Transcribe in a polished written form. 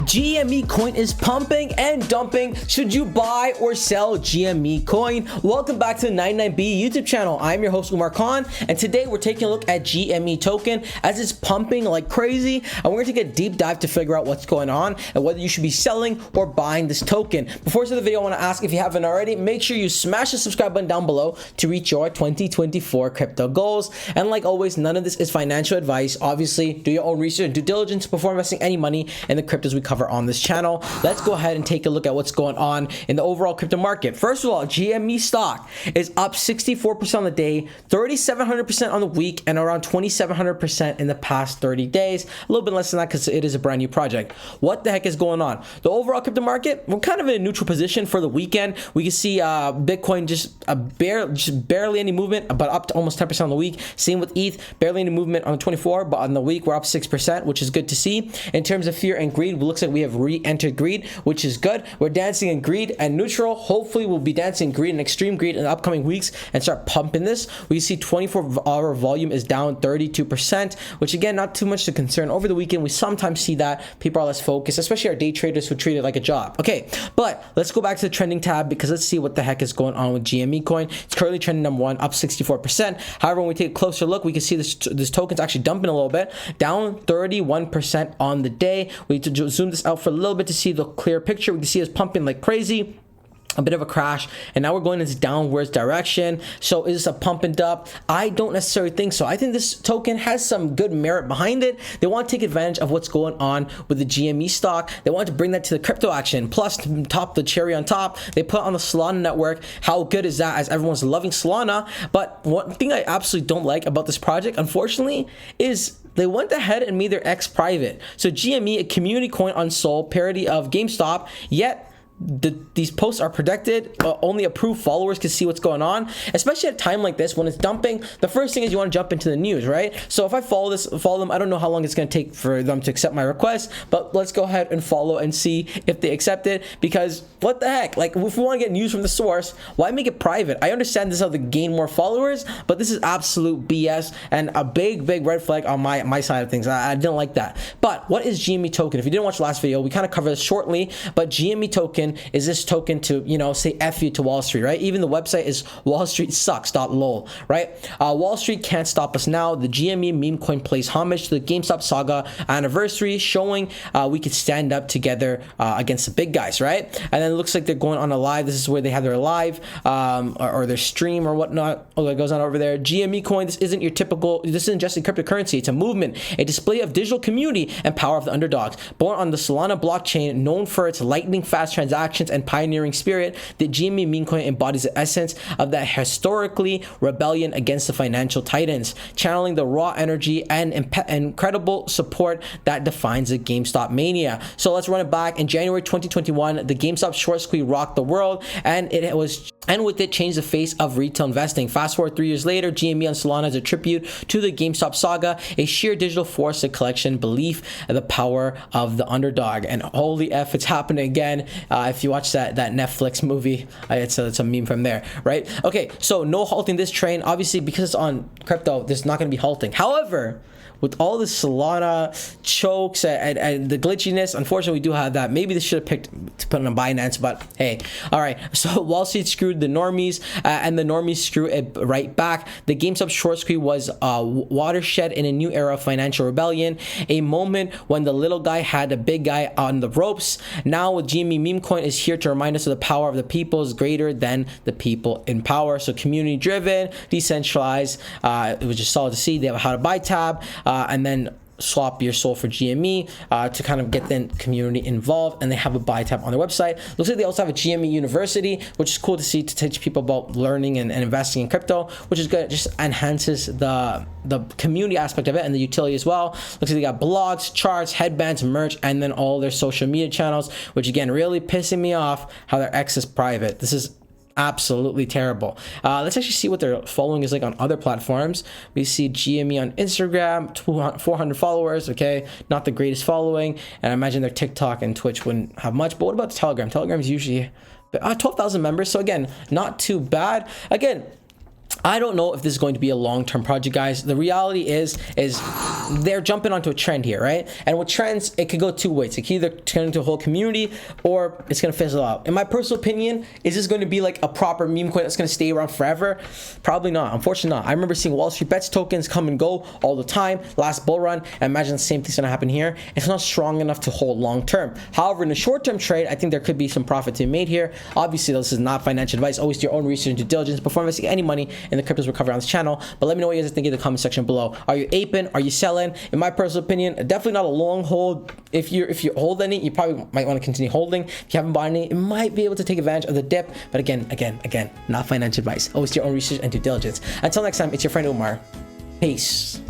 GME coin is pumping and dumping. Should you buy or sell GME coin? Welcome back to the 99B YouTube channel. I'm your host Umar Khan, and today we're taking a look at GME token as it's pumping like crazy, and we're gonna take a deep dive to figure out what's going on and whether you should be selling or buying this token. Before we start the video, I want to ask, if you haven't already, make sure you smash the subscribe button down below to reach your 2024 crypto goals. And like always, none of this is financial advice. Obviously, do your own research and due diligence before investing any money in the cryptos we cover on this channel. Let's go ahead and take a look at what's going on in the overall crypto market. First of all, GME stock is up 64% on the day, 3,700% on the week, and around 2,700% in the past 30 days. A little bit less than that because it is a brand new project. What the heck is going on? The overall crypto market, we're kind of in a neutral position for the weekend. We can see Bitcoin just barely any movement, but up to almost 10% on the week. Same with ETH, barely any movement on the 24, but on the week we're up 6%, which is good to see. In terms of fear and greed, it looks like we have re-entered greed, which is good. We're dancing in greed and neutral. Hopefully we'll be dancing in greed and extreme greed in the upcoming weeks and start pumping this. We see 24-hour volume is down 32%, which again, not too much to concern. Over the weekend, we sometimes see that people are less focused, especially our day traders who treat it like a job. Okay, but let's go back to the trending tab because let's see what the heck is going on with GME coin. It's currently trending number one, up 64%. However, when we take a closer look, we can see this token's actually dumping a little bit, down 31% on the day. We need to zoom this out for a little bit to see the clear picture. We can see it's pumping like crazy. A bit of a crash, and now we're going in this downwards direction. So is this a pump and dump? I don't necessarily think so. I think this token has some good merit behind it. They want to take advantage of what's going on with the GME stock. They want to bring that to the crypto action. Plus, to top the cherry on top, they put on the Solana network. How good is that, as everyone's loving Solana? But one thing I absolutely don't like about this project, unfortunately, is they went ahead and made their X private. So GME, a community coin on Sol, parody of GameStop, yet these posts are protected. Only approved followers can see what's going on, especially at a time like this when it's dumping. The first thing is you want to jump into the news, right? So if I follow them, I don't know how long it's going to take for them to accept my request, but let's go ahead and follow and see if they accept it, because what the heck, like if we want to get news from the source, why make it private? I understand this is how they gain more followers, but this is absolute BS and a big red flag on my side of things. I didn't like that. But what is GME token? If you didn't watch the last video, we kind of covered this shortly, but GME token is this token to, say F you to Wall Street, right? Even the website is wallstreetsucks.lol, right? Wall Street can't stop us now. The GME meme coin plays homage to the GameStop saga anniversary, showing we could stand up together against the big guys, right? And then it looks like they're going on a live. This is where they have their live or their stream or whatnot. Oh, that goes on over there. GME coin, this isn't just a cryptocurrency. It's a movement, a display of digital community and power of the underdogs. Born on the Solana blockchain, known for its lightning fast transactions and pioneering spirit, the GME meme coin embodies the essence of that historically rebellion against the financial titans, channeling the raw energy and incredible support that defines the GameStop mania. So let's run it back. In January 2021, the GameStop short squeeze rocked the world, and with it changed the face of retail investing. Fast forward 3 years later, GME on Solana is a tribute to the GameStop saga, a sheer digital force, a collection, belief, and the power of the underdog. And holy F, it's happening again. If you watch that Netflix movie, it's a meme from there, right? Okay, so no halting this train. Obviously, because it's on crypto, there's not going to be halting. However, with all the Solana chokes and the glitchiness, unfortunately, we do have that. Maybe they should have picked to put on Binance, but hey. All right, so Wall Street screwed the normies, and the normies screw it right back. The GameStop short squeeze was a watershed in a new era of financial rebellion, a moment when the little guy had the big guy on the ropes. Now, with GME meme coin is here to remind us of the power of the people is greater than the people in power. So community-driven, decentralized, which is solid to see. They have a how to buy tab. And then swap your soul for GME to kind of get the community involved, and they have a buy tab on their website. Looks like they also have a GME University, which is cool to see, to teach people about learning and investing in crypto, which is good. It just enhances the community aspect of it and the utility as well. Looks like they got blogs, charts, headbands, merch, and then all their social media channels, which again really pissing me off how their X is private. This is absolutely terrible. Let's actually see what their following is like on other platforms. We see GME on Instagram, 400 followers. Okay, not the greatest following, and I imagine their TikTok and Twitch wouldn't have much. But what about the Telegram? Telegram's usually 12,000 members, so again, not too bad. Again, I don't know if this is going to be a long-term project, guys. The reality is they're jumping onto a trend here, right? And with trends, it could go two ways. It could either turn into a whole community or it's gonna fizzle out. In my personal opinion, is this going to be like a proper meme coin that's going to stay around forever? Probably not. Unfortunately not. I remember seeing Wall Street Bets tokens come and go all the time last bull run, and imagine the same thing's going to happen here. It's not strong enough to hold long term. However, in a short term trade, I think there could be some profit to be made here. Obviously, this is not financial advice. Always do your own research and due diligence before investing any money in the cryptos we cover on this channel. But let me know what you guys think in the comment section below. Are you aping? Are you selling? In my personal opinion, definitely not a long hold. If you hold any, you probably might want to continue holding. If you haven't bought any, it might be able to take advantage of the dip. But again, not financial advice. Always do your own research and due diligence. Until next time, it's your friend Umar. Peace.